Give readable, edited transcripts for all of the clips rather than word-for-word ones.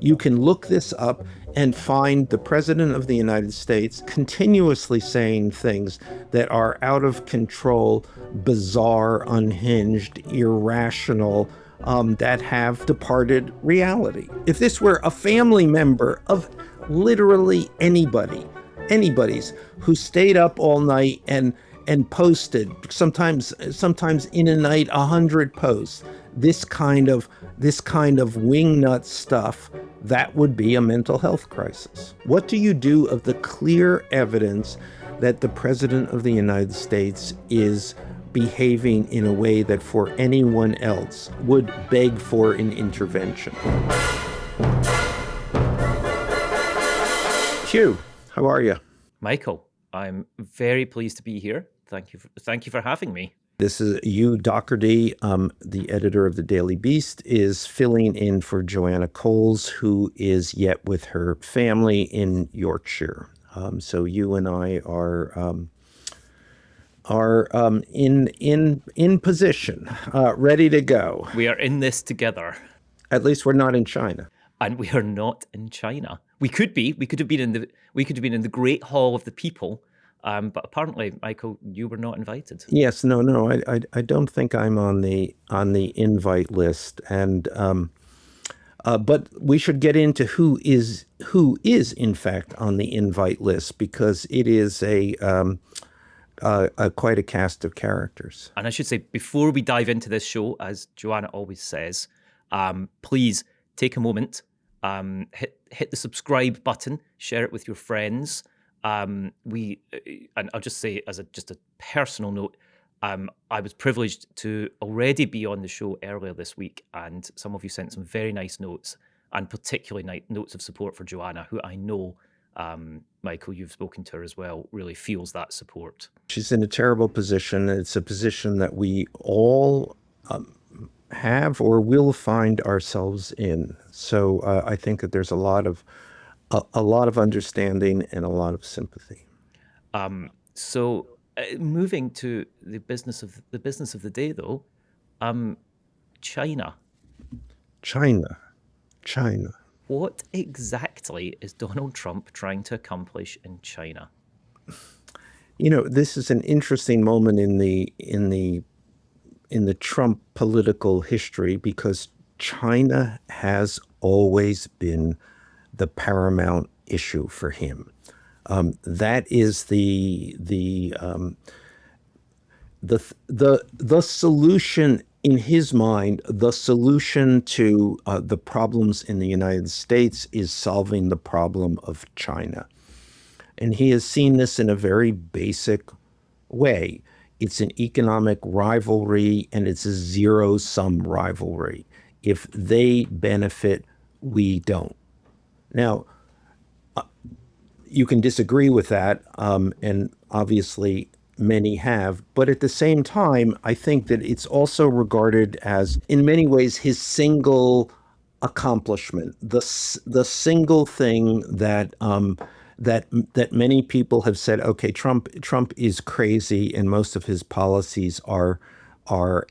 You can look this up and find the President of the United States continuously saying things that are out of control, bizarre, unhinged, irrational, that have departed reality. If this were a family member of literally anybody's who stayed up all night and posted sometimes in a night 100 posts, this kind of wingnut stuff, that would be a mental health crisis. What do you do of the clear evidence that the President of the United States is behaving in a way that for anyone else would beg for an intervention? Hugh, how are you? Michael, I'm very pleased to be here. Thank you for having me. This is Hugh Dougherty, the editor of the Daily Beast, is filling in for Joanna Coles, who is yet with her family in Yorkshire. So you and I are in position, ready to go. We are in this together. At least we're not in China. And we are not in China. We could be. We could have been in the Great Hall of the People. But apparently, Michael, you were not invited. Yes, no, I don't think I'm on the invite list, and but we should get into who is in fact on the invite list, because it is quite a cast of characters. And I should say, before we dive into this show, as Joanna always says, please take a moment, hit the subscribe button, share it with your friends. And I'll just say, as just a personal note, I was privileged to already be on the show earlier this week, and some of you sent some very nice notes, and particularly notes of support for Joanna, who I know, Michael, you've spoken to her as well, really feels that support. She's in a terrible position. It's a position that we all have or will find ourselves in. So I think that there's a lot of understanding and a lot of sympathy. So moving to the business of the day, though, China. What exactly is Donald Trump trying to accomplish in China? You know, this is an interesting moment in the Trump political history, because China has always been the paramount issue for him. That is the solution in his mind. The solution to the problems in the United States is solving the problem of China, and he has seen this in a very basic way. It's an economic rivalry, and it's a zero-sum rivalry. If they benefit, we don't. Now, you can disagree with that, and obviously many have, but at the same time, I think that it's also regarded as, in many ways, his single accomplishment, the single thing that many people have said, okay, Trump is crazy, and most of his policies are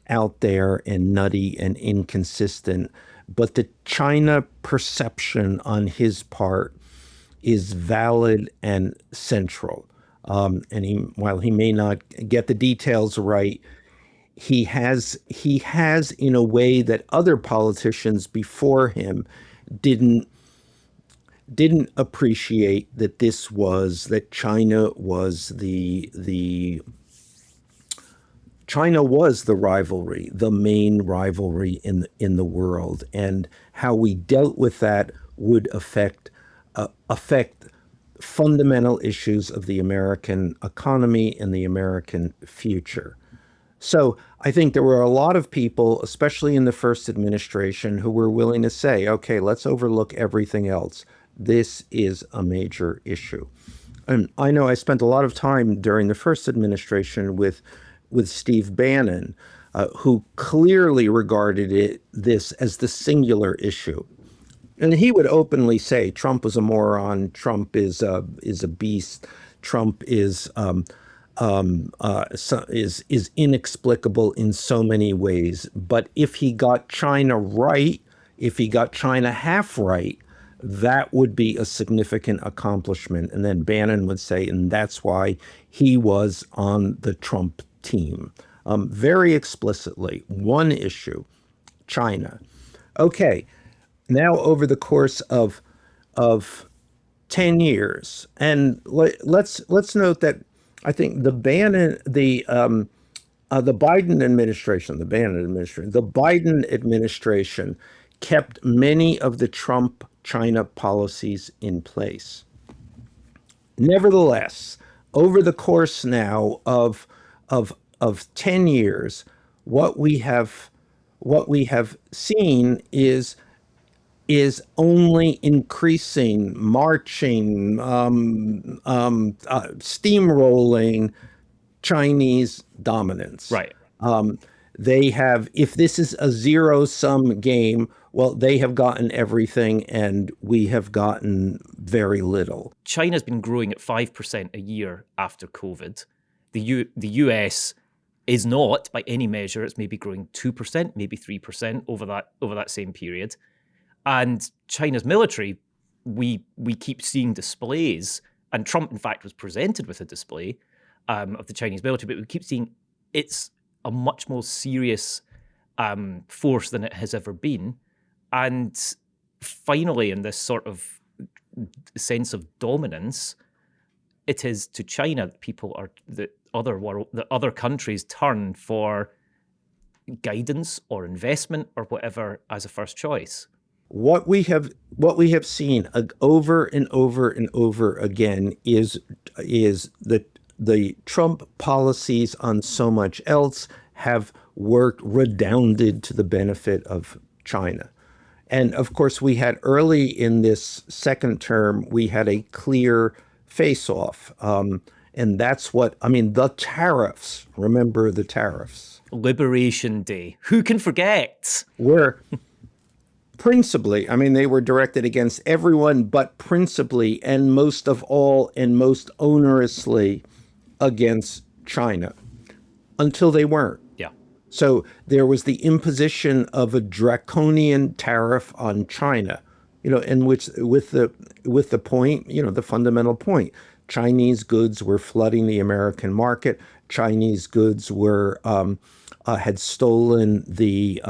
out there and nutty and inconsistent. But the China perception on his part is valid and central. And while he may not get the details right, he has in a way that other politicians before him didn't appreciate, that China was the rivalry, the main rivalry in the world, and how we dealt with that would affect fundamental issues of the American economy and the American future. So I think there were a lot of people, especially in the first administration, who were willing to say, okay, let's overlook everything else. This is a major issue. And I know I spent a lot of time during the first administration with Steve Bannon, who clearly regarded this as the singular issue. And he would openly say Trump was a moron, Trump is a beast, Trump is inexplicable in so many ways. But if he got China right, if he got China half right, that would be a significant accomplishment. And then Bannon would say, and that's why he was on the Trump team. Very explicitly, one issue, China. Okay, now over the course of 10 years, and let's note that I think the Biden administration kept many of the Trump China policies in place. Nevertheless, over the course now of 10 years, what we have seen is only increasing, marching, steamrolling Chinese dominance. Right. They have, if this is a zero-sum game, well, they have gotten everything and we have gotten very little. China's been growing at 5% a year after COVID. The US is not, by any measure. It's maybe growing 2%, maybe 3% over that same period. And China's military, we keep seeing displays, and Trump, in fact, was presented with a display of the Chinese military, but we keep seeing it's a much more serious force than it has ever been. And finally, in this sort of sense of dominance, it is to China that the other countries turn for guidance or investment or whatever as a first choice. What we have seen over and over and over again is the Trump policies on so much else have redounded to the benefit of China. And of course, we had early in this second term, we had a clear face-off. And that's the tariffs, remember the tariffs. Liberation Day. Who can forget? Were principally, they were directed against everyone, but principally and most of all and most onerously against China until they weren't. Yeah. So there was the imposition of a draconian tariff on China, in which with the point, the fundamental point, Chinese goods were flooding the American market. Chinese goods were had stolen the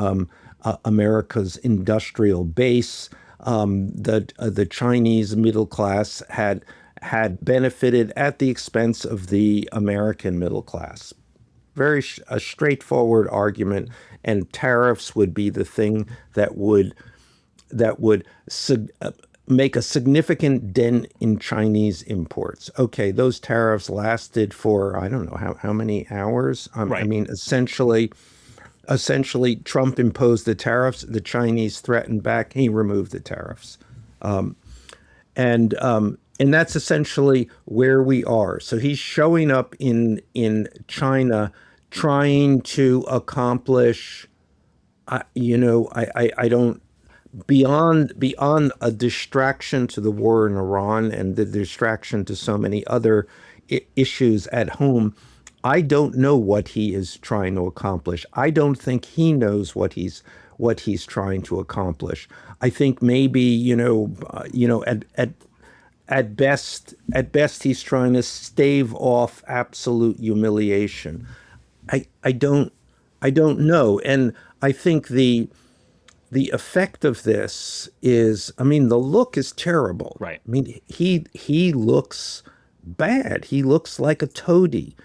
America's industrial base. The Chinese middle class had benefited at the expense of the American middle class. Very a straightforward argument, and tariffs would be the thing that would make a significant dent in Chinese imports. Okay, those tariffs lasted for I don't know how many hours. Right. Essentially, Trump imposed the tariffs. The Chinese threatened back. He removed the tariffs, and that's essentially where we are. So he's showing up in China, trying to accomplish. I don't. Beyond a distraction to the war in Iran and the distraction to so many other issues at home, I don't know what he is trying to accomplish. I don't think he knows what he's trying to accomplish. I think maybe at best he's trying to stave off absolute humiliation. I don't know, and I think the effect of this is, the look is terrible. Right. He looks bad. He looks like a toady.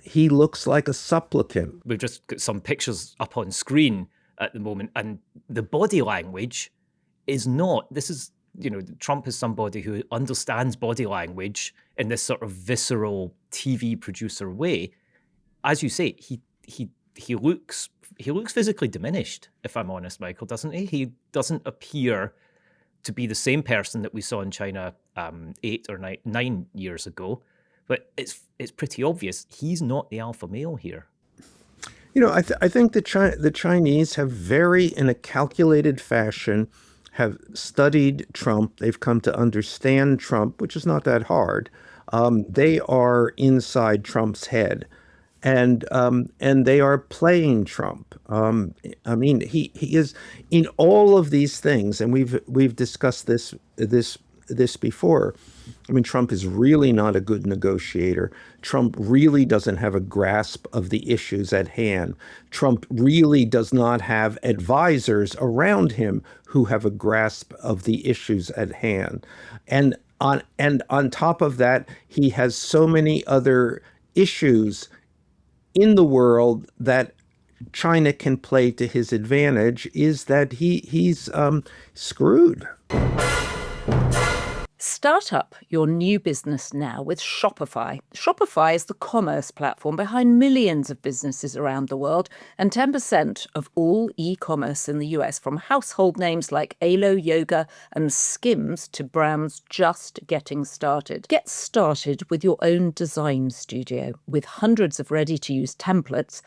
He looks like a supplicant. We've just got some pictures up on screen at the moment, and the body language is not. This is, Trump is somebody who understands body language in this sort of visceral TV producer way. As you say, he looks physically diminished, if I'm honest, Michael, doesn't he? He doesn't appear to be the same person that we saw in China 8 or 9 years ago. But it's pretty obvious he's not the alpha male here. I think the Chinese have in a calculated fashion, have studied Trump. They've come to understand Trump, which is not that hard. They are inside Trump's head. and they are playing Trump. I mean, he is in all of these things, and we've discussed this before. I mean, Trump is really not a good negotiator. Trump really doesn't have a grasp of the issues at hand. Trump really does not have advisors around him who have a grasp of the issues at hand. And on top of that, he has so many other issues in the world that China can play to his advantage, is that he's screwed. Start up your new business now with Shopify. Shopify is the commerce platform behind millions of businesses around the world and 10% of all e-commerce in the US, from household names like Alo Yoga and Skims to brands just getting started. Get started with your own design studio. With hundreds of ready-to-use templates,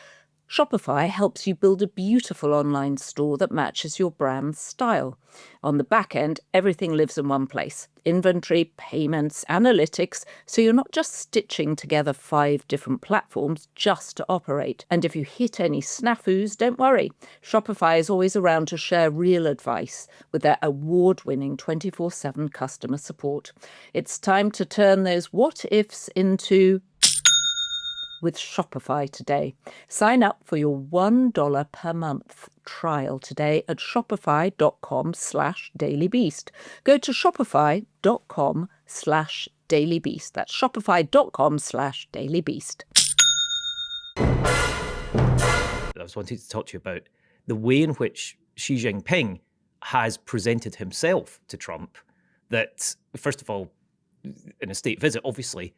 Shopify helps you build a beautiful online store that matches your brand's style. On the back end, everything lives in one place. Inventory, payments, analytics, so you're not just stitching together 5 different platforms just to operate. And if you hit any snafus, don't worry. Shopify is always around to share real advice with their award-winning 24/7 customer support. It's time to turn those what-ifs into with Shopify today. Sign up for your $1 per month trial today at shopify.com/dailybeast. Go to shopify.com/dailybeast. That's shopify.com/dailybeast. I was wanting to talk to you about the way in which Xi Jinping has presented himself to Trump. That, first of all, in a state visit, obviously,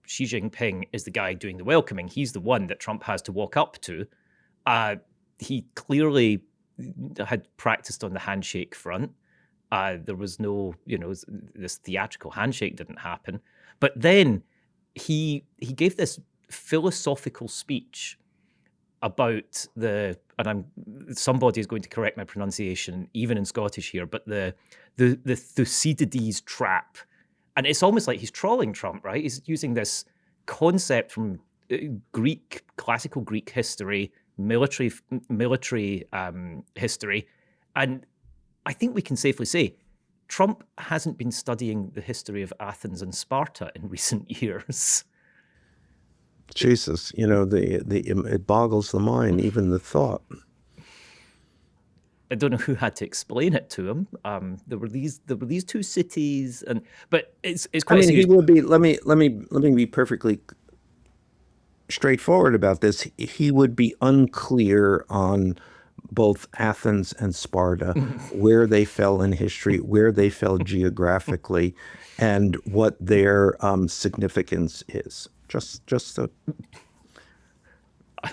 Xi Jinping is the guy doing the welcoming. He's the one that Trump has to walk up to. He clearly had practiced on the handshake front. There was no, this theatrical handshake didn't happen. But then he gave this philosophical speech about somebody is going to correct my pronunciation, even in Scottish here, but the Thucydides trap. And it's almost like he's trolling Trump, right? He's using this concept from classical Greek history, military history. And I think we can safely say Trump hasn't been studying the history of Athens and Sparta in recent years. Jesus, it boggles the mind, even the thought. I don't know who had to explain it to him. There were these two cities, but it's quite. I mean, he would be. Let me be perfectly straightforward about this. He would be unclear on both Athens and Sparta, where they fell in history, where they fell geographically, and what their significance is. Just to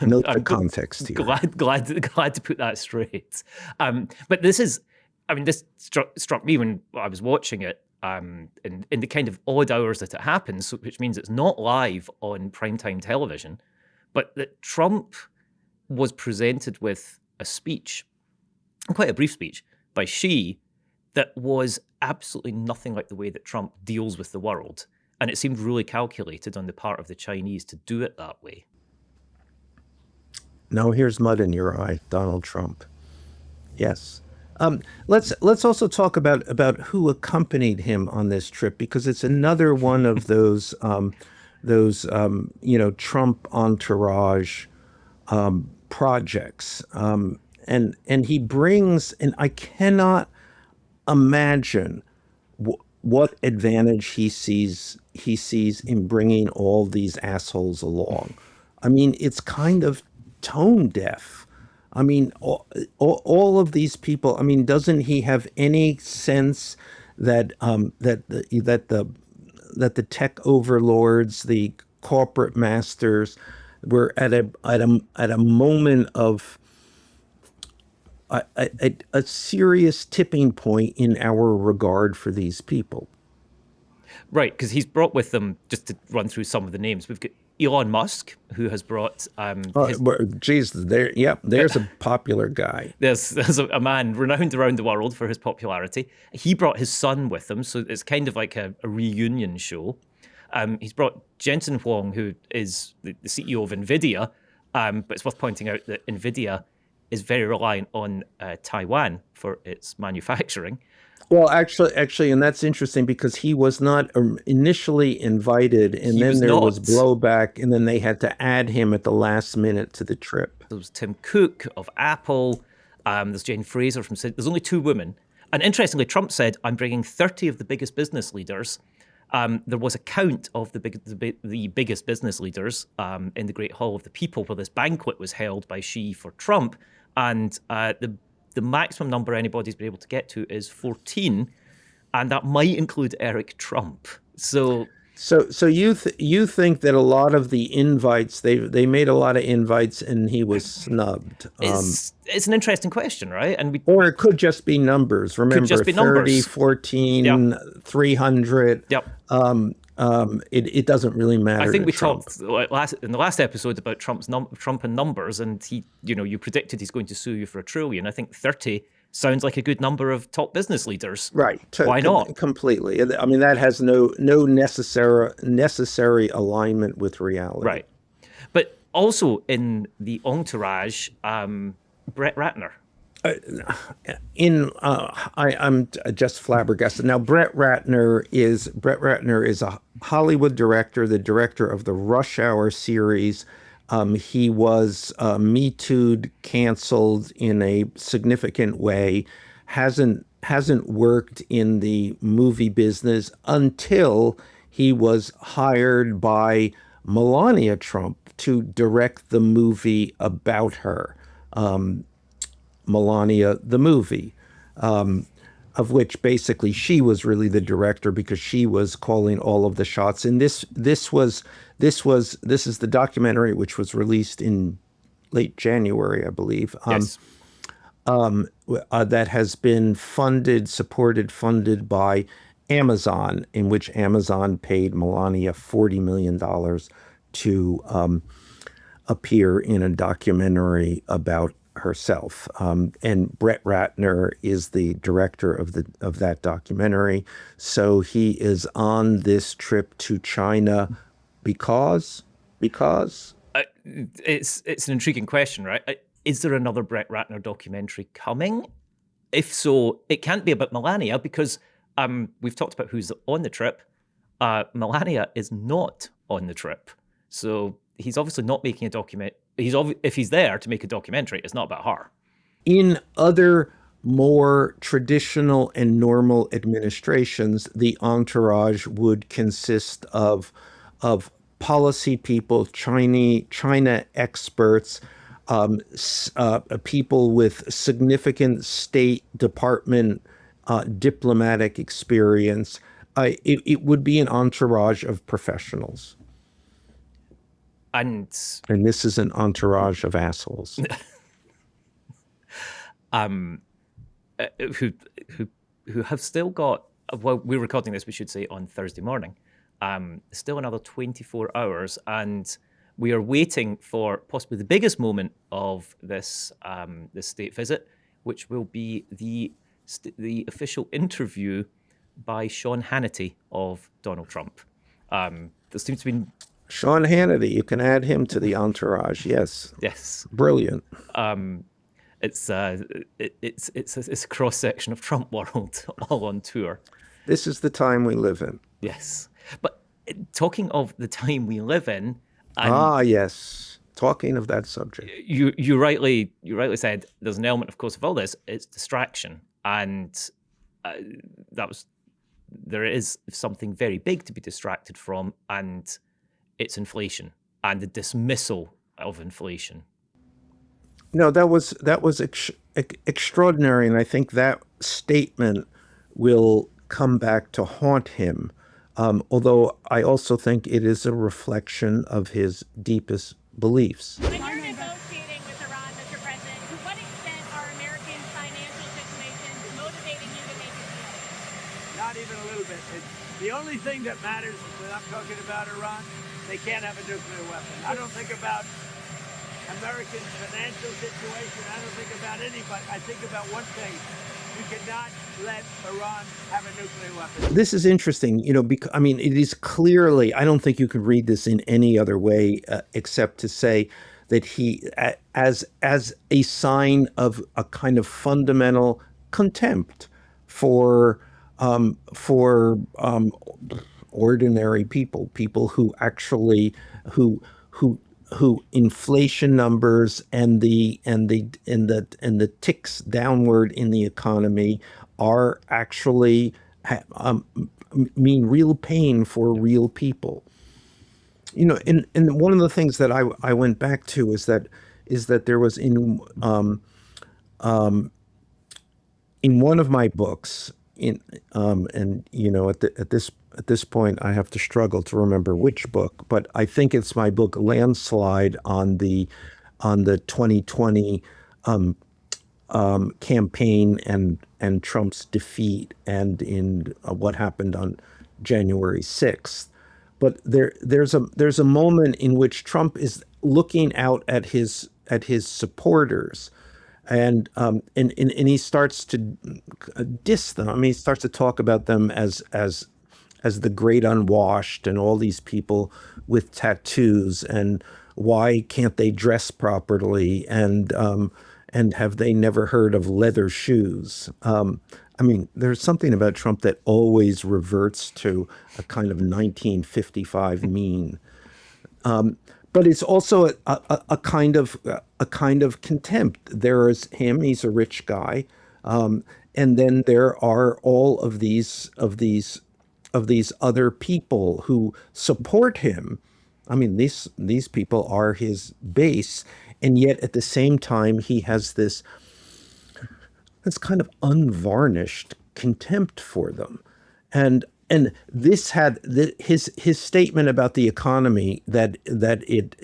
note the context here. Glad to put that straight. But this struck me when I was watching it, in the kind of odd hours that it happens, which means it's not live on primetime television, but that Trump was presented with a speech, quite a brief speech, by Xi that was absolutely nothing like the way that Trump deals with the world. And it seemed really calculated on the part of the Chinese to do it that way. Now here's mud in your eye, Donald Trump. Yes. Let's also talk about who accompanied him on this trip, because it's another one of those Trump entourage projects. And he brings, and I cannot imagine what advantage he sees in bringing all these assholes along. I mean, it's kind of tone deaf. I mean, all of these people. I mean, doesn't he have any sense that the tech overlords, the corporate masters, were at a moment of a serious tipping point in our regard for these people? Right, because he's brought with them, just to run through some of the names, we've got Elon Musk, who has brought... there's a popular guy. There's a man renowned around the world for his popularity. He brought his son with him, so it's kind of like a reunion show. He's brought Jensen Huang, who is the CEO of NVIDIA, but it's worth pointing out that NVIDIA is very reliant on Taiwan for its manufacturing. Well, actually, and that's interesting because he was not initially invited, and then there was blowback, and then they had to add him at the last minute to the trip. There was Tim Cook of Apple. There's Jane Fraser from... There's only 2 women. And interestingly, Trump said, I'm bringing 30 of the biggest business leaders. There was a count of the biggest business leaders in the Great Hall of the People, where this banquet was held by Xi for Trump. And the maximum number anybody's been able to get to is 14, and that might include Eric Trump. So you think that a lot of the invites, they made a lot of invites and he was snubbed? It's an interesting question, right? Or it could just be numbers. Remember, 30, 14, yep. 300. Yep. It doesn't really matter. I think we talked in the last episode about Trump and numbers, and you predicted he's going to sue you for $1 trillion. I think 30 sounds like a good number of top business leaders. Right. Why not? Completely. I mean, that has no necessary alignment with reality. Right. But also in the entourage, Brett Ratner. I'm just flabbergasted. Now, Brett Ratner is a Hollywood director, the director of the Rush Hour series. He was Me Too'd, canceled in a significant way. Hasn't worked in the movie business until he was hired by Melania Trump to direct the movie about her. Melania, the movie, of which basically she was really the director because she was calling all of the shots. And this is the documentary which was released in late January, I believe. Yes. That has been funded by Amazon, in which Amazon paid Melania $40 million to appear in a documentary about herself. And Brett Ratner is the director of that documentary. So he is on this trip to China because it's an intriguing question, right? Is there another Brett Ratner documentary coming? If so, it can't be about Melania because we've talked about who's on the trip. Melania is not on the trip. So he's obviously not making a document. If he's there to make a documentary, it's not about her. In other more traditional and normal administrations, the entourage would consist of policy people, China experts, people with significant State Department diplomatic experience. It would be an entourage of professionals. And this is an entourage of assholes. Who have still got, well, we're recording this, we should say, on Thursday morning. Still another 24 hours, and we are waiting for possibly the biggest moment of this state visit, which will be the official interview by Sean Hannity of Donald Trump. There seems to be... Sean Hannity, you can add him to the entourage. Yes. Yes. Brilliant. It's a cross section of Trump world all on tour. This is the time we live in. Yes. But talking of the time we live in, yes. Talking of that subject, you rightly said there's an element, of course, of all this. It's distraction, and there is something very big to be distracted from, and it's inflation and the dismissal of inflation. No, that was extraordinary, and I think that statement will come back to haunt him. Although I also think it is a reflection of his deepest beliefs. When you're negotiating with Iran, Mr. President, to what extent are American financial situations motivating you to make a deal? Not even a little bit. The only thing that matters when I'm talking about Iran, they can't have a nuclear weapon. I don't think about American financial situation. I don't think about anybody. I think about one thing. We cannot let Iran have a nuclear weapon. This is interesting, because I mean, it is clearly, I don't think you could read this in any other way except to say that as a sign of a kind of fundamental contempt for ordinary people who actually who inflation numbers and the ticks downward in the economy are actually mean real pain for real people. And one of the things that I went back to is that there was in one of my books and at this point I have to struggle to remember which book, but I think it's my book Landslide on the 2020 campaign and Trump's defeat and in what happened on January 6th. But there's a moment in which Trump is looking out at his supporters, and he starts to diss them. I mean, he starts to talk about them as the great unwashed and all these people with tattoos, and why can't they dress properly, and have they never heard of leather shoes? I mean, there's something about Trump that always reverts to a kind of 1955 mean. But it's also a kind of contempt. There is him; he's a rich guy, and then there are all of these other people who support him. I mean, these people are his base, and yet at the same time he has this kind of unvarnished contempt for them. And this had his statement about the economy, that it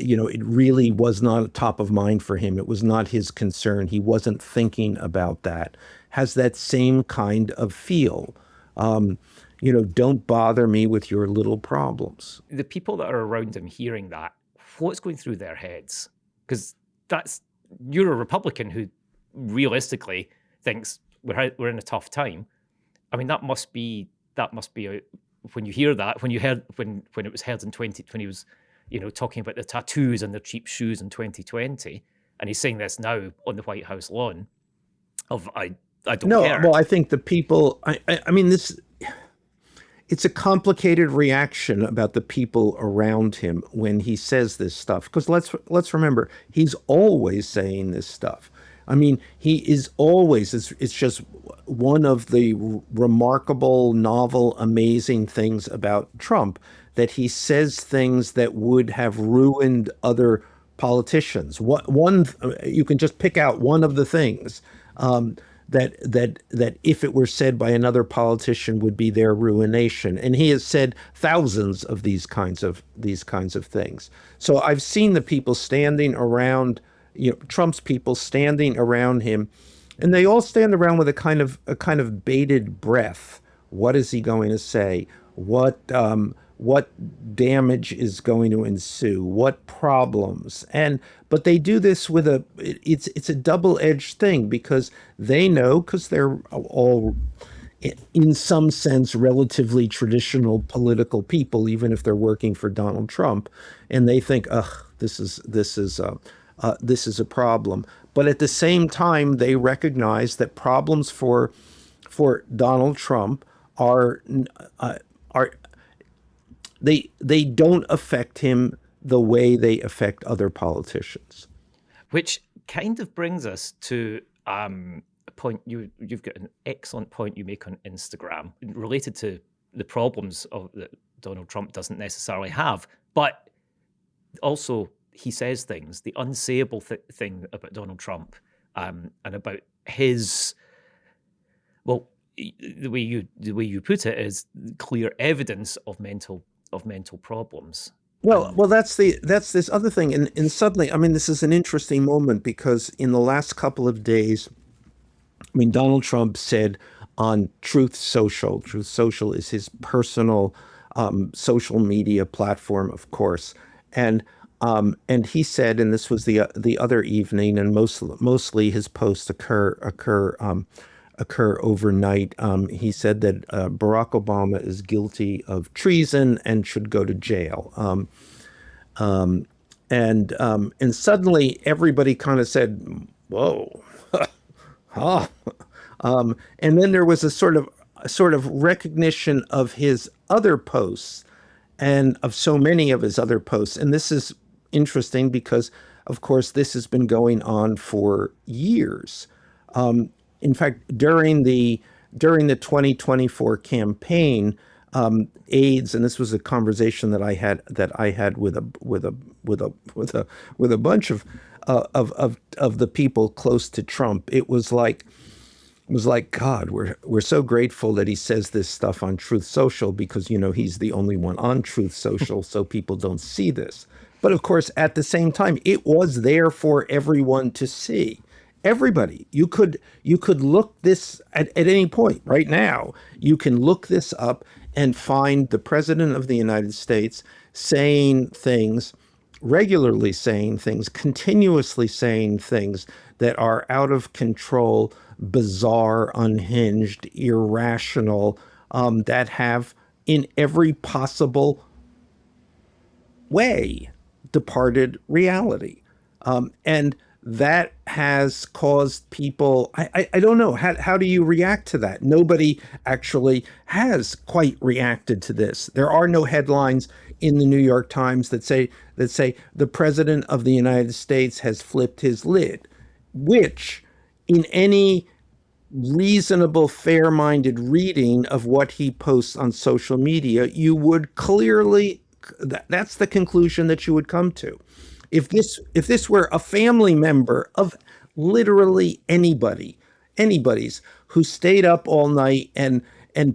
really was not top of mind for him. It was not his concern. He wasn't thinking about that. Has that same kind of feel. Don't bother me with your little problems. The people that are around him hearing that, what's going through their heads? Because you're a Republican who realistically thinks we're in a tough time. I mean, that must be when you hear that, when it was heard when he was talking about the tattoos and the cheap shoes in 2020, and he's saying this now on the White House lawn of I don't care. Well, I think the people, I mean, it's a complicated reaction about the people around him when he says this stuff, because let's remember, he's always saying this stuff. I mean, he is always, it's just one of the remarkable, novel, amazing things about Trump, that he says things that would have ruined other politicians. You can just pick out one of the things that if it were said by another politician would be their ruination. And he has said thousands of these kinds of things. So I've seen the people standing around, Trump's people standing around him, and they all stand around with a kind of bated breath. What is he going to say? What damage is going to ensue? What problems? But they do this with it's a double-edged thing, because they know, because they're all in some sense relatively traditional political people, even if they're working for Donald Trump, and they think, this is a problem. But at the same time, they recognize that problems for Donald Trump are they don't affect him the way they affect other politicians. Which kind of brings us to a point you've got an excellent point you make on Instagram related to the problems that Donald Trump doesn't necessarily have, but also he says things, the unsayable thing about Donald Trump, and about his, well, the way you put it is clear evidence of mental problems. Well, that's this other thing, and suddenly, I mean, this is an interesting moment, because in the last couple of days, I mean, Donald Trump said on Truth Social is his personal social media platform, of course, and he said, and this was the other evening, and mostly his posts occur occur overnight. He said that Barack Obama is guilty of treason and should go to jail. And suddenly everybody kind of said, "Whoa, huh." And then there was a sort of recognition of his other posts and of so many of his other posts. And this is interesting because, of course, this has been going on for years. In fact, during the 2024 campaign, aides, and this was a conversation that I had with a bunch of the people close to Trump. It was like, God, we're so grateful that he says this stuff on Truth Social because, he's the only one on Truth Social, so people don't see this. But of course, at the same time, it was there for everyone to see. Everybody, you could look this at any point right now. You can look this up and find the president of the United States saying things, regularly saying things, continuously saying things that are out of control, bizarre, unhinged, irrational, that have in every possible way departed reality. And that has caused people, I don't know, how do you react to that? Nobody actually has quite reacted to this. There are no headlines in the New York Times that say the president of the United States has flipped his lid, which in any reasonable, fair-minded reading of what he posts on social media, you would clearly, that's the conclusion that you would come to. If this were a family member of literally anybody's who stayed up all night and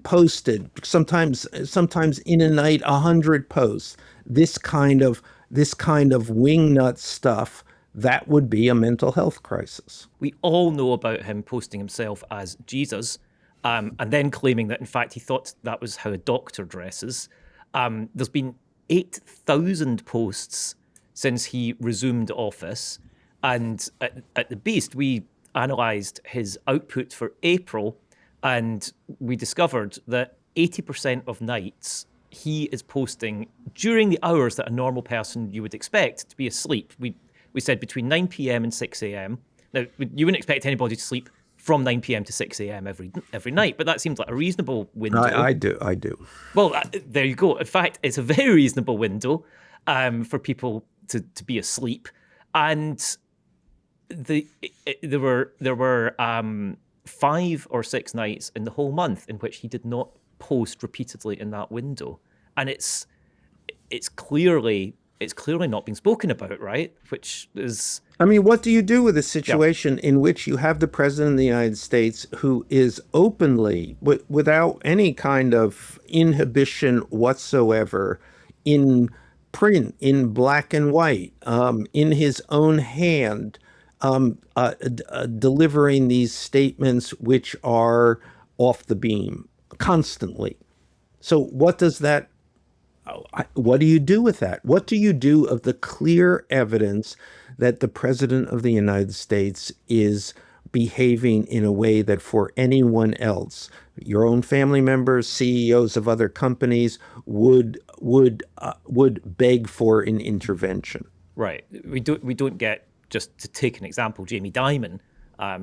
posted sometimes in a night 100 posts, this kind of wingnut stuff, that would be a mental health crisis. We all know about him posting himself as Jesus, and then claiming that in fact he thought that was how a doctor dresses. There's been 8,000 posts since he resumed office. And at the Beast, we analysed his output for April, and we discovered that 80% of nights he is posting during the hours that a normal person you would expect to be asleep. We said between 9 p.m. and 6 a.m. Now, you wouldn't expect anybody to sleep from 9 p.m. to 6 a.m. every night, but that seems like a reasonable window. I do. Well, there you go. In fact, it's a very reasonable window for people to be asleep. And there were 5 or 6 nights in the whole month in which he did not post repeatedly in that window, and it's clearly not being spoken about, right? Which is, I mean, what do you do with a situation in which you have the president of the United States who is openly, without any kind of inhibition whatsoever, in print, in black and white, in his own hand, delivering these statements which are off the beam constantly? So what does that, what do you do with that? What do you do of the clear evidence that the president of the United States is behaving in a way that for anyone else, your own family members, CEOs of other companies, would beg for an intervention? Right. We don't get, just to take an example, Jamie Dimon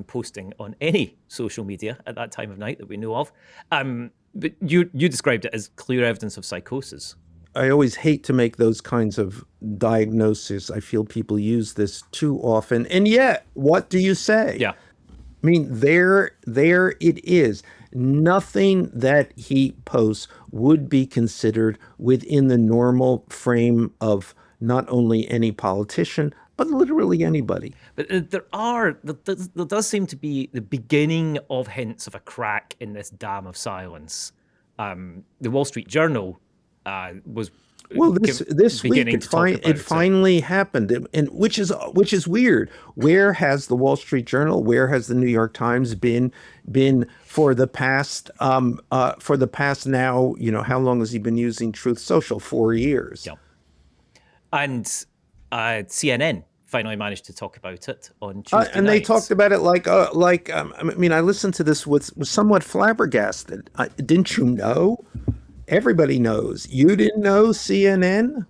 posting on any social media at that time of night that we know of. But you described it as clear evidence of psychosis. I always hate to make those kinds of diagnoses. I feel people use this too often. And yet, what do you say? Yeah. I mean, there it is. Nothing that he posts would be considered within the normal frame of not only any politician, but literally anybody. But there does seem to be the beginning of hints of a crack in this dam of silence. The Wall Street Journal was this week it finally happened, and which is weird. Where has the Wall Street Journal, where has the New York Times been for the past now, how long has he been using Truth Social? 4 years. Yeah. And CNN finally managed to talk about it on Tuesday And they night. talked about it I mean, I listened to this was somewhat flabbergasted. Didn't you know? Everybody knows. You didn't know, CNN?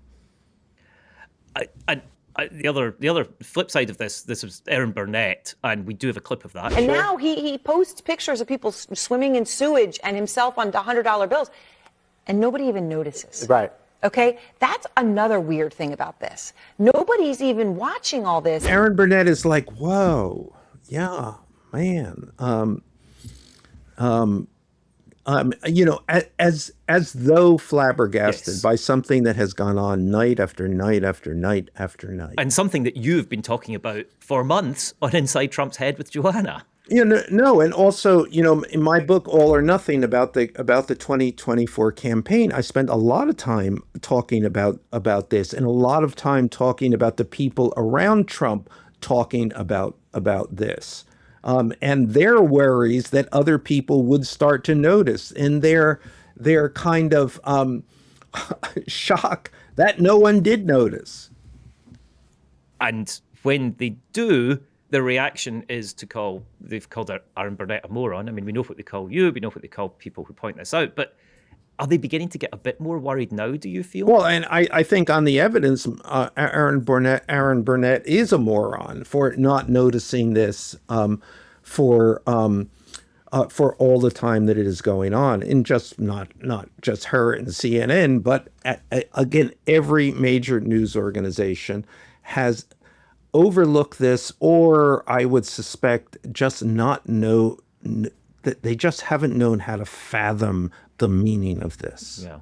The other flip side of this was Erin Burnett, and we do have a clip of that. And now he posts pictures of people swimming in sewage and himself on $100 bills, and nobody even notices. Right. Okay, that's another weird thing about this. Nobody's even watching all this. Erin Burnett is like, whoa, yeah, man. You know, as though flabbergasted Yes. by something that has gone on night after night after night after night. And something that you've been talking about for months on Inside Trump's Head with Joanna. You know, no, and also, you know, in my book, All or Nothing, about the 2024 campaign, I spent a lot of time talking about this, and a lot of time talking about the people around Trump talking about this, and their worries that other people would start to notice, and their kind of shock that no one did notice. And when they do, the reaction is they've called Erin Burnett a moron. I mean, we know what they call you, we know what they call people who point this out, but are they beginning to get a bit more worried now, do you feel? Well, and I think on the evidence, Erin Burnett is a moron for not noticing this for all the time that it is going on, and just not just her and CNN, but again, every major news organization has overlooked this, or I would suspect just not know that they just haven't known how to fathom the meaning of this. Yeah.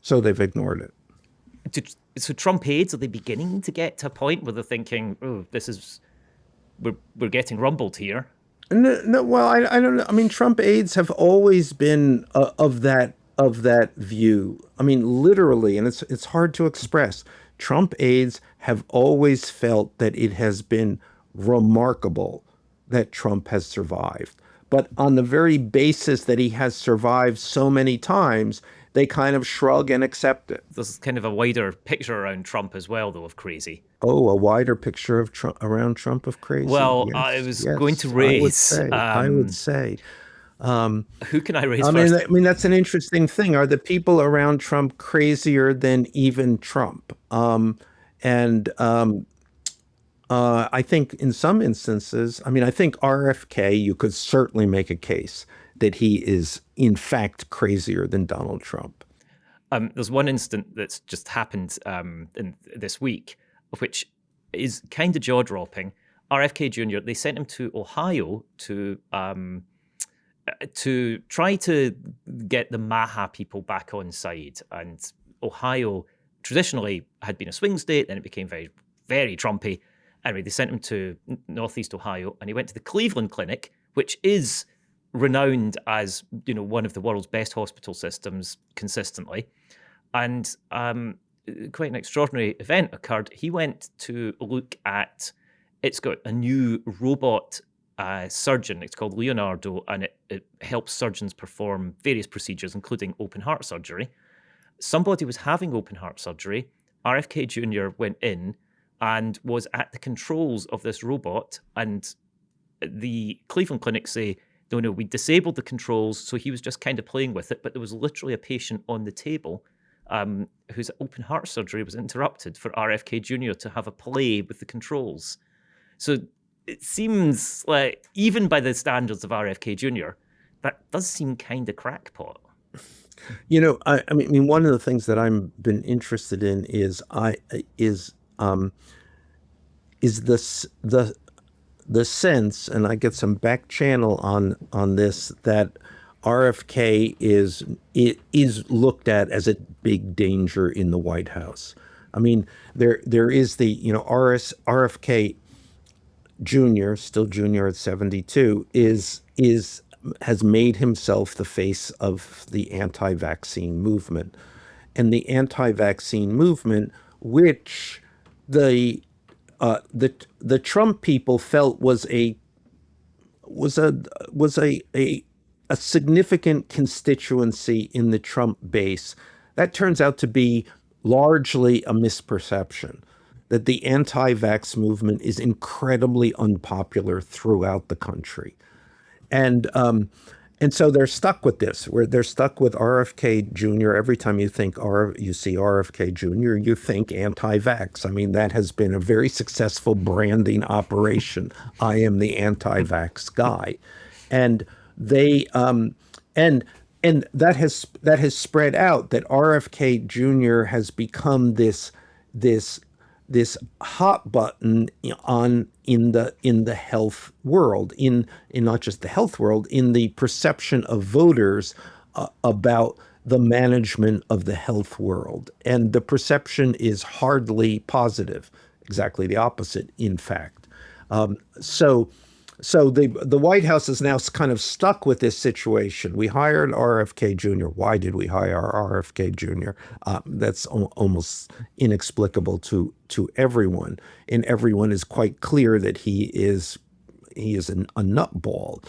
So they've ignored it. So Trump aides, are they beginning to get to a point where they're thinking, oh, we're getting rumbled here? No, well, I don't know. I mean, Trump aides have always been of that view. I mean, literally, and it's hard to express. Trump aides have always felt that it has been remarkable that Trump has survived. But on the very basis that he has survived so many times, they kind of shrug and accept it. There's kind of a wider picture around Trump as well, though, of crazy. Oh, a wider picture of Trump, around Trump of crazy. Well, Yes, I was yes, going to raise. I would say. Who can I raise I first? mean, that's an interesting thing. Are the people around Trump crazier than even Trump? I think in some instances, I mean, I think RFK, you could certainly make a case that he is, in fact, crazier than Donald Trump. There's one incident that's just happened in this week, which is kind of jaw-dropping. RFK Jr., they sent him to Ohio to try to get the Maha people back on side. And Ohio traditionally had been a swing state, then it became very, very Trumpy. Anyway, they sent him to Northeast Ohio, and he went to the Cleveland Clinic, which is renowned as, you know, one of the world's best hospital systems consistently. And quite an extraordinary event occurred. He went to look at, it's got a new robot surgeon. It's called Leonardo, and it helps surgeons perform various procedures, including open heart surgery. Somebody was having open heart surgery. RFK Jr. went in and was at the controls of this robot, and the Cleveland Clinic say, no, we disabled the controls, so he was just kind of playing with it, but there was literally a patient on the table whose open heart surgery was interrupted for RFK Jr. to have a play with the controls. So it seems like, even by the standards of RFK Jr., that does seem kind of crackpot. You know, I mean, one of the things that I've been interested in is this the sense, and I get some back channel on this, that RFK is looked at as a big danger in the White House. I mean, there is the, you know, RFK Jr., still junior at 72, has made himself the face of the anti-vaccine movement. And the anti-vaccine movement, which the Trump people felt was a significant constituency in the Trump base, that turns out to be largely a misperception. that the anti-vax movement is incredibly unpopular throughout the country. And so they're stuck with this, where they're stuck with RFK Jr. Every time you see RFK Jr., you think anti-vax. I mean, that has been a very successful branding operation. I am the anti-vax guy. And they and that has spread out, that RFK Jr. has become this hot button in the health world, in not just the health world, in the perception of voters about the management of the health world. And the perception is hardly positive, exactly the opposite, in fact. So the White House is now kind of stuck with this situation. We hired RFK Jr. Why did we hire RFK Jr.? That's almost inexplicable to everyone, and everyone is quite clear that he is a nutball.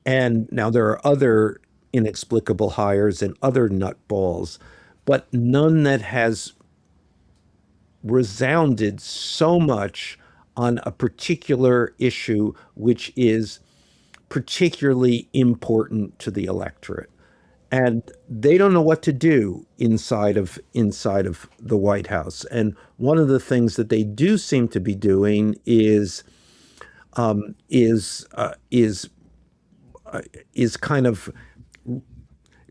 And now there are other inexplicable hires and other nutballs, but none that has resounded so much on a particular issue which is particularly important to the electorate. And they don't know what to do inside of the White House. And one of the things that they do seem to be doing is kind of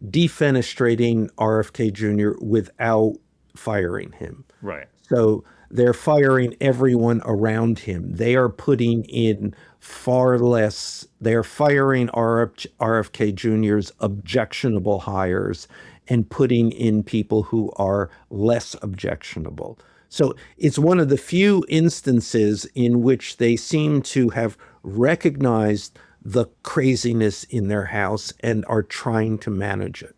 defenestrating RFK Jr. without firing him. Right. So they're firing everyone around him. They are putting in far less. They're firing RFK Jr.'s objectionable hires and putting in people who are less objectionable. So it's one of the few instances in which they seem to have recognized the craziness in their house and are trying to manage it.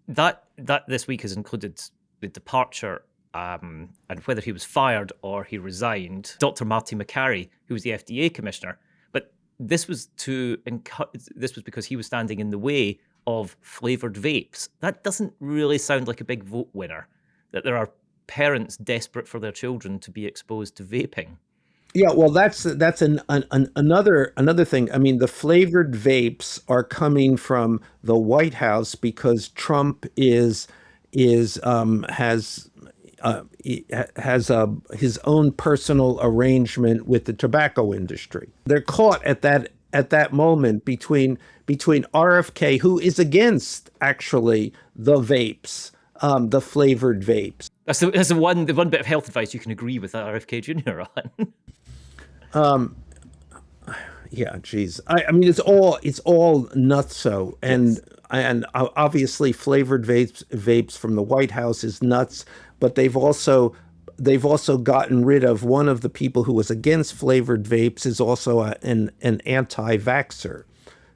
That this week has included the departure, and whether he was fired or he resigned, Dr. Marty Makary, who was the FDA commissioner. But this was because he was standing in the way of flavored vapes. That doesn't really sound like a big vote winner, that there are parents desperate for their children to be exposed to vaping. Yeah, well, that's another thing. I mean, the flavored vapes are coming from the White House because Trump has his own personal arrangement with the tobacco industry. They're caught at that moment between RFK, who is against actually the vapes, the flavored vapes. That's the one bit of health advice you can agree with RFK Jr. on. Yeah, geez. I mean, it's all nutso, and obviously flavored vapes from the White House is nuts. But they've also gotten rid of one of the people who was against flavored vapes is also an anti-vaxxer.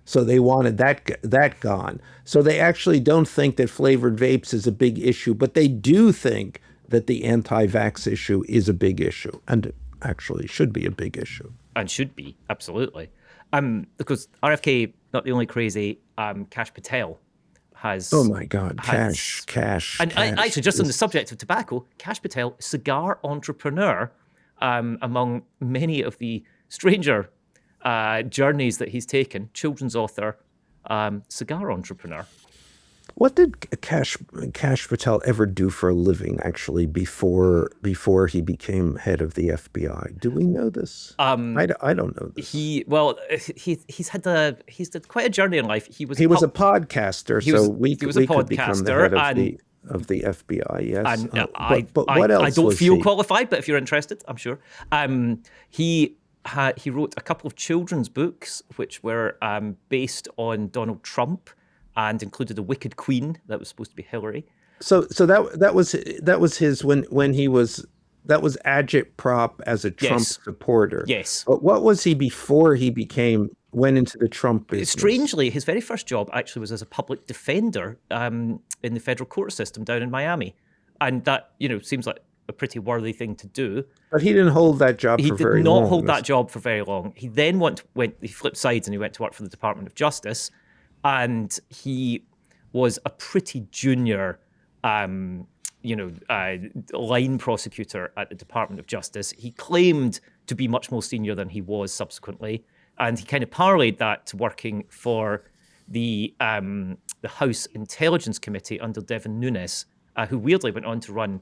So they wanted that gone. So they actually don't think that flavored vapes is a big issue, but they do think that the anti-vax issue is a big issue, and actually should be a big issue. And should be, absolutely. Because RFK, not the only crazy, Kash Patel has... Oh my God, Kash. And actually, just on the subject of tobacco, Kash Patel, cigar entrepreneur, among many of the stranger journeys that he's taken, children's author, cigar entrepreneur. What did Kash Patel ever do for a living, actually, before he became head of the FBI? Do we know this? I don't know this. He's had quite a journey in life. He was a podcaster, so we could become the head of the FBI. Yes, and but what else? I don't feel qualified, but if you're interested, I'm sure. He wrote a couple of children's books which were based on Donald Trump, and included a Wicked Queen that was supposed to be Hillary. So that was his when he was, that was agitprop as a Trump supporter. Yes. But what was he before he went into the Trump business? Strangely, his very first job actually was as a public defender in the federal court system down in Miami, and that seems like a pretty worthy thing to do. But he didn't hold that job for very long. He did not hold that job for very long. He then he flipped sides and he went to work for the Department of Justice. And he was a pretty junior line prosecutor at the Department of Justice. He claimed to be much more senior than he was subsequently, and he kind of parlayed that to working for the House Intelligence Committee under Devin Nunes, who weirdly went on to run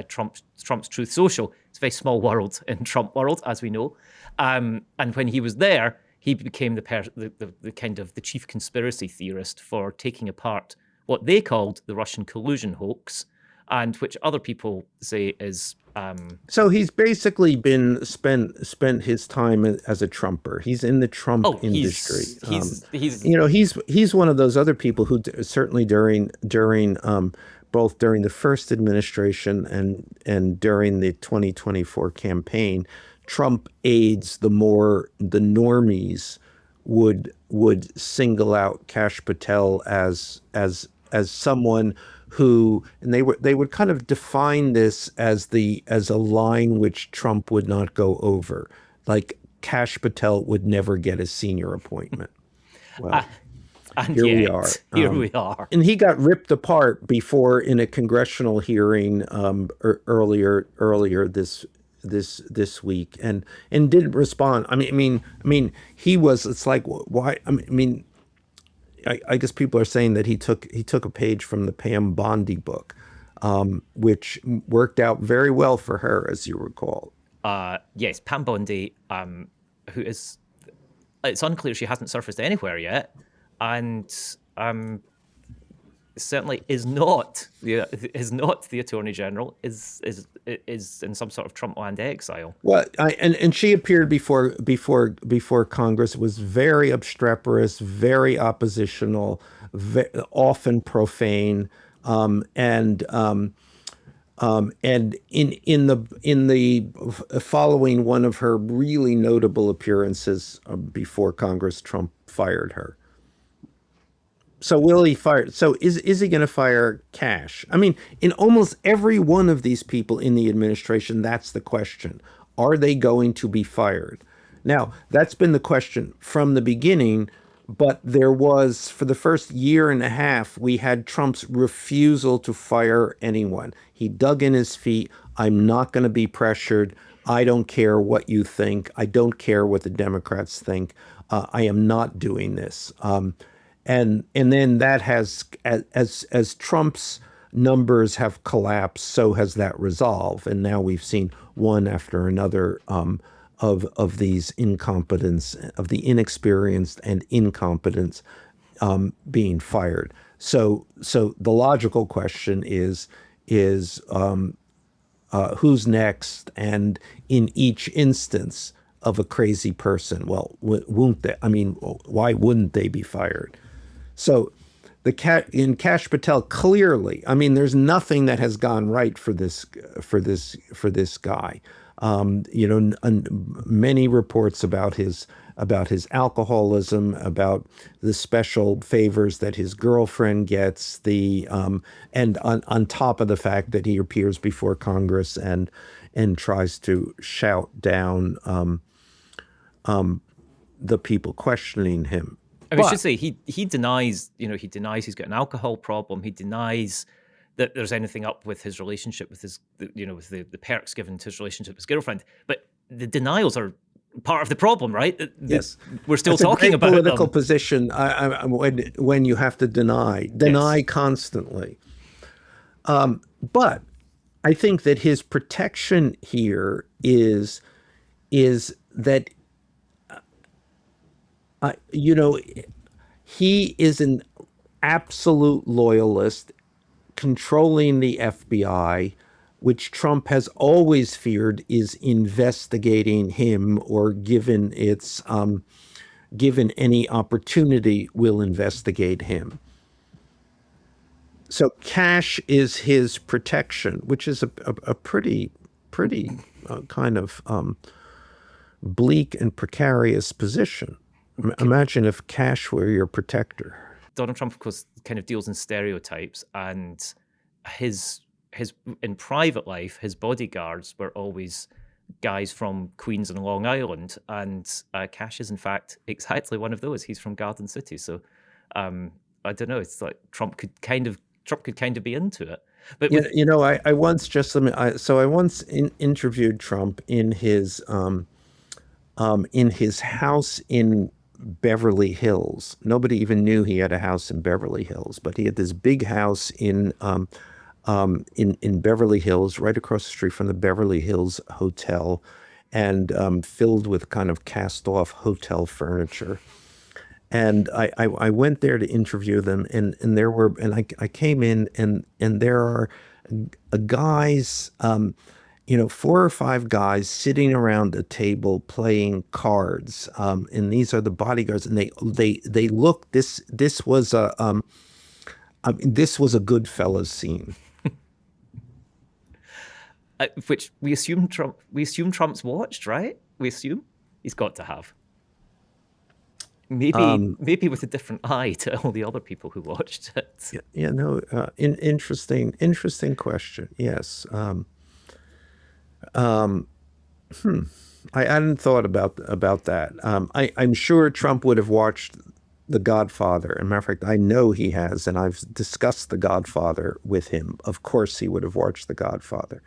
Trump's Truth Social. It's a very small world in Trump world, as we know. And when he was there, he became the kind of the chief conspiracy theorist for taking apart what they called the Russian collusion hoax, and which other people say is So he's basically been spent his time as a Trumper. He's in the Trump industry. He's one of those other people who certainly during both during the first administration and during the 2024 campaign, Trump aides, the normies would single out Kash Patel as someone who, and they would kind of define this as a line which Trump would not go over. Like Kash Patel would never get a senior appointment. Well, and here yet, we are. Here we are. And he got ripped apart before in a congressional hearing earlier this week, and didn't respond. I mean, he was. It's like, why? I guess people are saying that he took a page from the Pam Bondi book, which worked out very well for her, as you recall. Yes, Pam Bondi, who is, it's unclear, she hasn't surfaced anywhere yet, and certainly is not the Attorney General, is in some sort of Trumpland exile. Well, and she appeared before Congress, was very obstreperous, very oppositional, often profane, and in the following one of her really notable appearances before Congress, Trump fired her. So will he fire? So is he going to fire Kash? I mean, in almost every one of these people in the administration, that's the question. Are they going to be fired? Now, that's been the question from the beginning, but there was, for the first year and a half, we had Trump's refusal to fire anyone. He dug in his feet. I'm not going to be pressured. I don't care what you think. I don't care what the Democrats think. I am not doing this. And then that has, as Trump's numbers have collapsed, so has that resolve. And now we've seen one after another of these incompetence, of the inexperienced and incompetence being fired. So the logical question is who's next? And in each instance of a crazy person, well, won't they? I mean, why wouldn't they be fired? So in Kash Patel, clearly, I mean, there's nothing that has gone right for this guy. Many reports about his alcoholism, about the special favors that his girlfriend gets, and on top of the fact that he appears before Congress and tries to shout down the people questioning him. I mean, I should say he denies he's got an alcohol problem. He denies that there's anything up with his relationship with with the perks given to his relationship with his girlfriend. But the denials are part of the problem, right? Yes, we're still it's talking a great about political them. position when you have to deny yes. Constantly. But I think that his protection here is that. He is an absolute loyalist, controlling the FBI, which Trump has always feared is investigating him, or given any opportunity will investigate him. So Kash is his protection, which is a pretty kind of bleak and precarious position. Imagine if Kash were your protector. Donald Trump, of course, kind of deals in stereotypes, and his in private life, his bodyguards were always guys from Queens and Long Island, and Kash is in fact exactly one of those. He's from Garden City, so I don't know. It's like Trump could kind of be into it. But with, I once I once interviewed Trump in his house in Beverly Hills. Nobody even knew he had a house in Beverly Hills, but he had this big house in Beverly Hills, right across the street from the Beverly Hills Hotel, and filled with kind of cast-off hotel furniture. And I went there to interview them, and I came in, and there are guys, 4 or 5 guys sitting around a table playing cards, and these are the bodyguards, and they look, this was a Goodfellas scene. which we assume Trump's watched, right? We assume he's got to have. Maybe with a different eye to all the other people who watched it. Interesting question. Yes. I hadn't thought about that. I'm sure Trump would have watched The Godfather. As a matter of fact, I know he has, and I've discussed The Godfather with him. Of course, he would have watched The Godfather.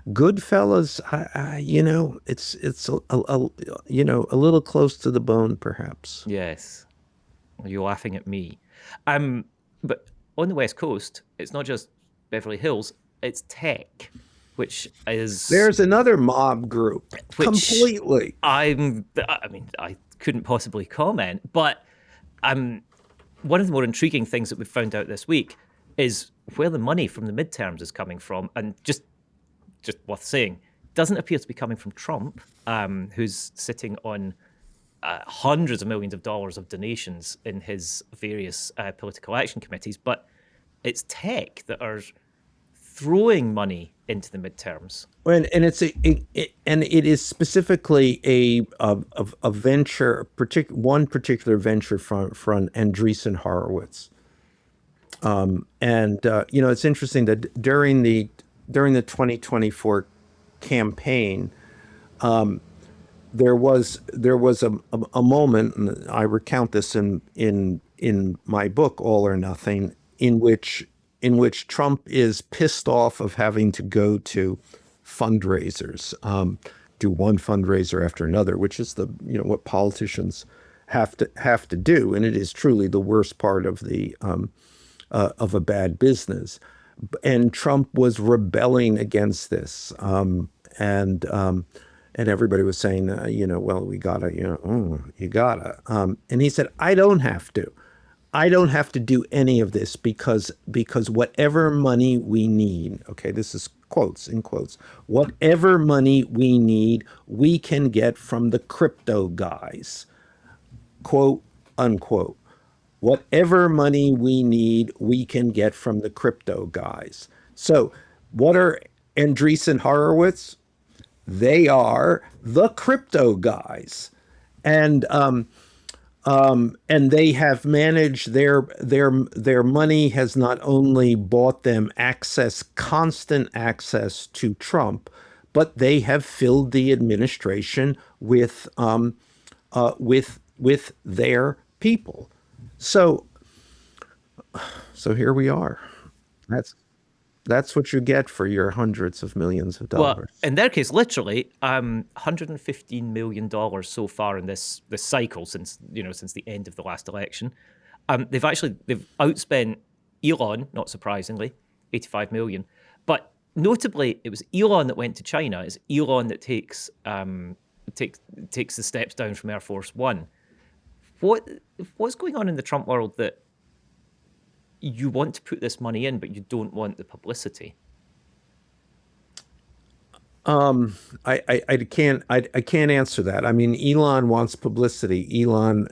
Goodfellas, it's a little close to the bone, perhaps. Yes. You're laughing at me. But on the West Coast, it's not just Beverly Hills, it's tech, which is... There's another mob group, completely. I couldn't possibly comment, but one of the more intriguing things that we've found out this week is where the money from the midterms is coming from, and just worth saying, doesn't appear to be coming from Trump, who's sitting on hundreds of millions of dollars of donations in his various political action committees, but it's tech that are throwing money into the midterms. And it is specifically a venture, one particular venture from Andreessen Horowitz. It's interesting that during the 2024 campaign, there was a moment, and I recount this in my book All or Nothing, in which Trump is pissed off of having to go to fundraisers, do one fundraiser after another, which is what politicians have to do, and it is truly the worst part of a bad business. And Trump was rebelling against this, and everybody was saying, well, we gotta, you gotta. And he said, I don't have to do any of this because whatever money we need, okay, this is quotes in quotes, whatever money we need, we can get from the crypto guys, quote unquote. Whatever money we need, we can get from the crypto guys. So what are Andreessen Horowitz? They are the crypto guys. And they have managed their money has not only bought them constant access to Trump, but they have filled the administration with their people. So here we are. That's what you get for your hundreds of millions of dollars. Well, in their case, literally, $115 million so far in this cycle since the end of the last election. They've outspent Elon, not surprisingly, $85 million. But notably, it was Elon that went to China. It's Elon that takes the steps down from Air Force One. What's going on in the Trump world that you want to put this money in, but you don't want the publicity? I can't answer that. I mean, Elon wants publicity. Elon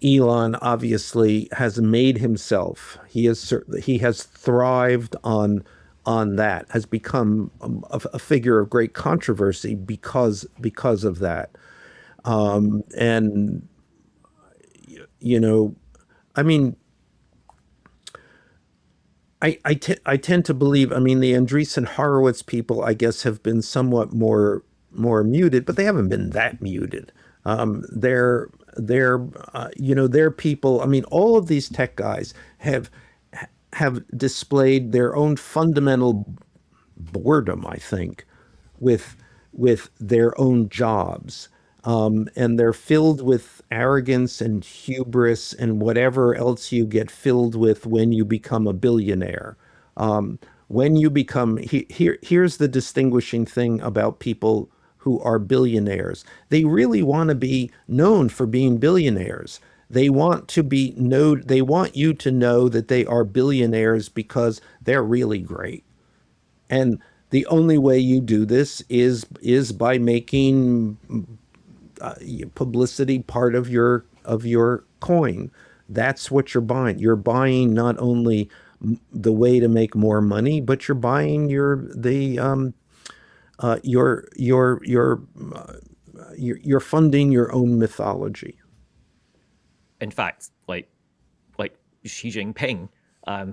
obviously has made himself. He has thrived on that. Has become a figure of great controversy because of that. And I mean, I tend to believe, I mean, the Andreessen Horowitz people, I guess, have been somewhat more muted, but they haven't been that muted. They're people, I mean, all of these tech guys have have displayed their own fundamental boredom, I think, with their own jobs. And they're filled with arrogance and hubris and whatever else you get filled with when you become a billionaire. When you become, here's the distinguishing thing about people who are billionaires. They really want to be known for being billionaires. They want they want you to know that they are billionaires because they're really great. And the only way you do this is by making publicity part of your coin. That's what you're buying. You're buying not only the way to make more money, but you're buying you're funding your own mythology. In fact, like Xi Jinping,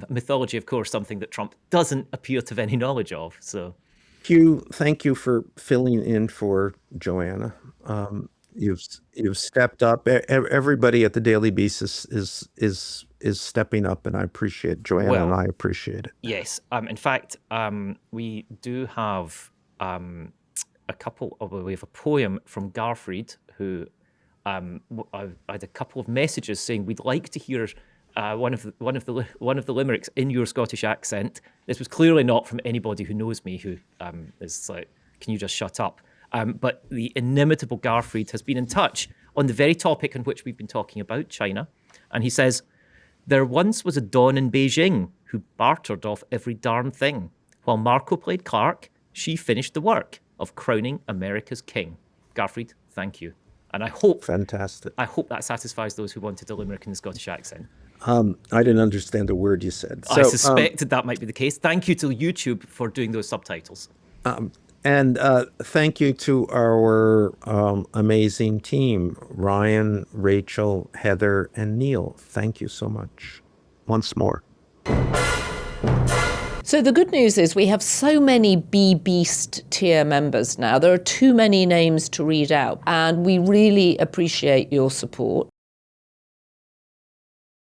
mythology, of course, something that Trump doesn't appear to have any knowledge of. So, Hugh, thank you for filling in for Joanna. You've stepped up. Everybody at the Daily Beast is stepping up, and I appreciate it. Joanna and I appreciate it. Yes. In fact, we do have we have a poem from Garfried, who I had a couple of messages saying we'd like to hear one of the limericks in your Scottish accent. This was clearly not from anybody who knows me, who is like, can you just shut up? But the inimitable Garfried has been in touch on the very topic on which we've been talking about, China. And he says, there once was a Don in Beijing who bartered off every darn thing. While Marco played Clark, she finished the work of crowning America's king. Garfried, thank you. And I hope... Fantastic. I hope that satisfies those who wanted a limerick in the Scottish accent. I didn't understand a word you said. I suspected that might be the case. Thank you to YouTube for doing those subtitles. And thank you to our amazing team, Ryan, Rachel, Heather, and Neil. Thank you so much. Once more. So the good news is we have so many Beast tier members now. There are too many names to read out, and we really appreciate your support.